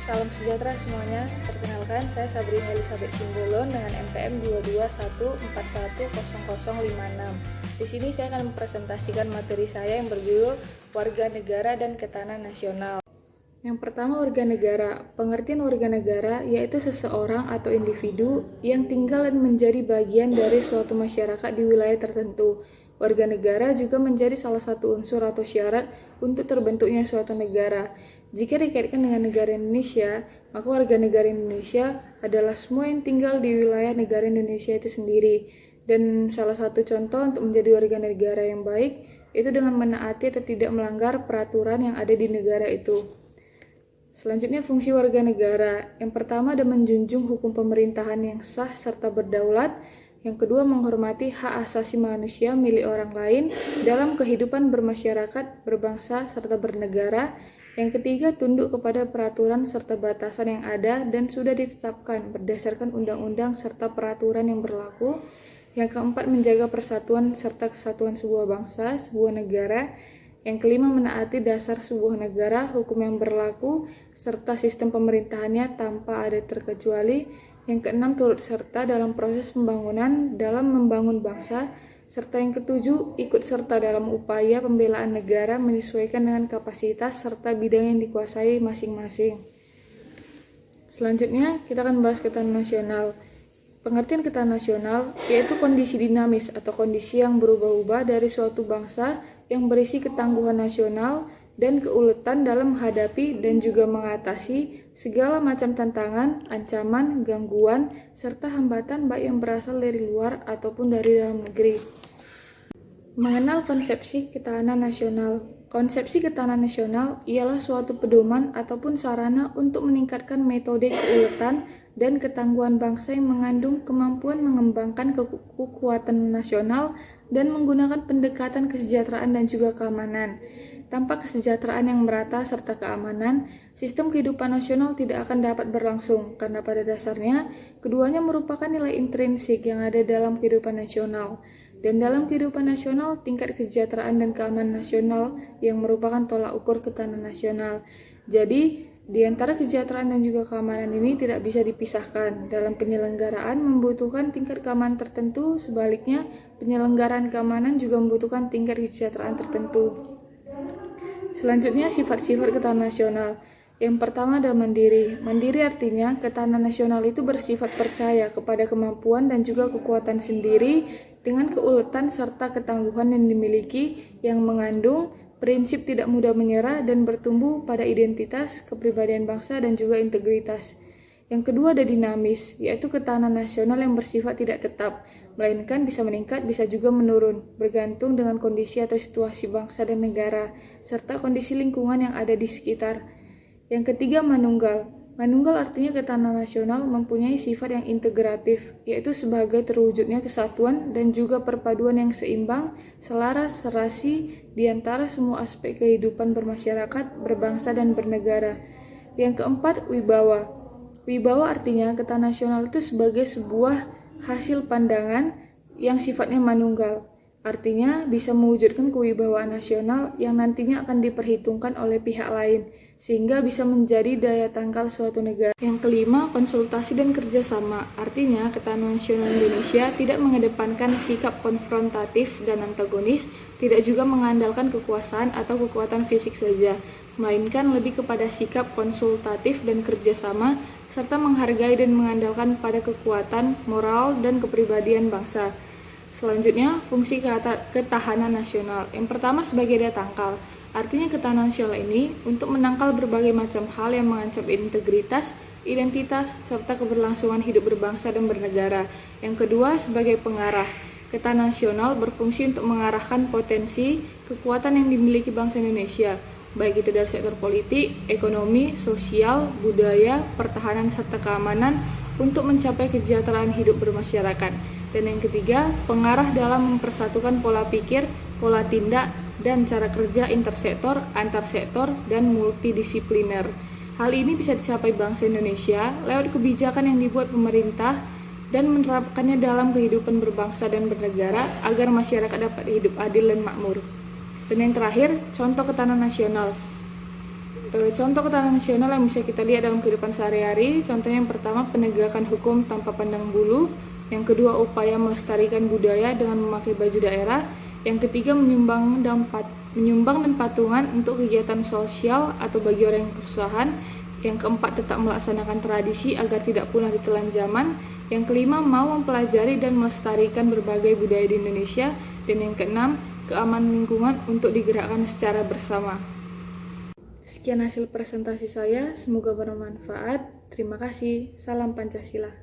Salam sejahtera semuanya. Perkenalkan, saya Sabrina Elizabeth Simbolon dengan NPM 221410056. Di sini saya akan mempresentasikan materi saya yang berjudul Warga Negara dan Ketahanan Nasional. Yang pertama, warga negara. Pengertian warga negara yaitu seseorang atau individu yang tinggal dan menjadi bagian dari suatu masyarakat di wilayah tertentu. Warga negara juga menjadi salah satu unsur atau syarat untuk terbentuknya suatu negara. Jika dikaitkan dengan negara Indonesia, maka warga negara Indonesia adalah semua yang tinggal di wilayah negara Indonesia itu sendiri. Dan salah satu contoh untuk menjadi warga negara yang baik itu dengan menaati atau tidak melanggar peraturan yang ada di negara itu. Selanjutnya, fungsi warga negara. Yang pertama ada menjunjung hukum pemerintahan yang sah serta berdaulat. Yang kedua, menghormati hak asasi manusia milik orang lain dalam kehidupan bermasyarakat, berbangsa, serta bernegara. Yang ketiga, tunduk kepada peraturan serta batasan yang ada dan sudah ditetapkan berdasarkan undang-undang serta peraturan yang berlaku. Yang keempat, menjaga persatuan serta kesatuan sebuah bangsa, sebuah negara. Yang kelima, menaati dasar sebuah negara, hukum yang berlaku, serta sistem pemerintahannya tanpa ada terkecuali. Yang keenam, turut serta dalam proses pembangunan dalam membangun bangsa. Serta yang ketujuh, ikut serta dalam upaya pembelaan negara menyesuaikan dengan kapasitas serta bidang yang dikuasai masing-masing. Selanjutnya, kita akan bahas ketahanan nasional. Pengertian ketahanan nasional yaitu kondisi dinamis atau kondisi yang berubah-ubah dari suatu bangsa yang berisi ketangguhan nasional dan keuletan dalam menghadapi dan juga mengatasi segala macam tantangan, ancaman, gangguan, serta hambatan baik yang berasal dari luar ataupun dari dalam negeri. Mengenal konsepsi ketahanan nasional. Konsepsi ketahanan nasional ialah suatu pedoman ataupun sarana untuk meningkatkan metode keuletan dan ketangguhan bangsa yang mengandung kemampuan mengembangkan kekuatan nasional dan menggunakan pendekatan kesejahteraan dan juga keamanan. Tanpa kesejahteraan yang merata serta keamanan, sistem kehidupan nasional tidak akan dapat berlangsung karena pada dasarnya keduanya merupakan nilai intrinsik yang ada dalam kehidupan nasional. Dan dalam kehidupan nasional, tingkat kesejahteraan dan keamanan nasional yang merupakan tolak ukur ketahanan nasional. Jadi, di antara kesejahteraan dan juga keamanan ini tidak bisa dipisahkan. Dalam penyelenggaraan membutuhkan tingkat keamanan tertentu, sebaliknya penyelenggaraan keamanan juga membutuhkan tingkat kesejahteraan tertentu. Selanjutnya, sifat-sifat ketahanan nasional. Yang pertama ada mandiri. Mandiri artinya ketahanan nasional itu bersifat percaya kepada kemampuan dan juga kekuatan sendiri dengan keuletan serta ketangguhan yang dimiliki yang mengandung prinsip tidak mudah menyerah dan bertumbuh pada identitas, kepribadian bangsa dan juga integritas. Yang kedua ada dinamis, yaitu ketahanan nasional yang bersifat tidak tetap, melainkan bisa meningkat, bisa juga menurun, bergantung dengan kondisi atau situasi bangsa dan negara, serta kondisi lingkungan yang ada di sekitar. Yang ketiga, manunggal. Manunggal artinya ketahanan nasional mempunyai sifat yang integratif, yaitu sebagai terwujudnya kesatuan dan juga perpaduan yang seimbang, selaras, serasi di antara semua aspek kehidupan bermasyarakat, berbangsa, dan bernegara. Yang keempat, wibawa. Wibawa artinya ketahanan nasional itu sebagai sebuah hasil pandangan yang sifatnya manunggal. Artinya bisa mewujudkan kewibawaan nasional yang nantinya akan diperhitungkan oleh pihak lain, sehingga bisa menjadi daya tangkal suatu negara. Yang kelima, konsultasi dan kerjasama. Artinya, ketahanan nasional Indonesia tidak mengedepankan sikap konfrontatif dan antagonis, tidak juga mengandalkan kekuasaan atau kekuatan fisik saja, melainkan lebih kepada sikap konsultatif dan kerjasama, serta menghargai dan mengandalkan pada kekuatan, moral, dan kepribadian bangsa. Selanjutnya, fungsi ketahanan nasional. Yang pertama sebagai daya tangkal. Artinya ketahanan nasional ini untuk menangkal berbagai macam hal yang mengancam integritas, identitas, serta keberlangsungan hidup berbangsa dan bernegara. Yang kedua, sebagai pengarah. Ketahanan nasional berfungsi untuk mengarahkan potensi, kekuatan yang dimiliki bangsa Indonesia, baik itu dari sektor politik, ekonomi, sosial, budaya, pertahanan, serta keamanan untuk mencapai kesejahteraan hidup bermasyarakat. Dan yang ketiga, pengarah dalam mempersatukan pola pikir, pola tindak, dan cara kerja intersektor, antarsektor, dan multidisipliner. Hal ini bisa dicapai bangsa Indonesia lewat kebijakan yang dibuat pemerintah dan menerapkannya dalam kehidupan berbangsa dan bernegara agar masyarakat dapat hidup adil dan makmur. Dan yang terakhir, contoh ketahanan nasional. Contoh ketahanan nasional yang bisa kita lihat dalam kehidupan sehari-hari, contohnya yang pertama penegakan hukum tanpa pandang bulu, yang kedua upaya melestarikan budaya dengan memakai baju daerah, yang ketiga menyumbang dan patungan untuk kegiatan sosial atau bagi orang yang kesusahan, yang keempat tetap melaksanakan tradisi agar tidak punah ditelan zaman, yang kelima mau mempelajari dan melestarikan berbagai budaya di Indonesia, dan yang keenam keamanan lingkungan untuk digerakkan secara bersama. Sekian hasil presentasi saya, semoga bermanfaat. Terima kasih. Salam Pancasila.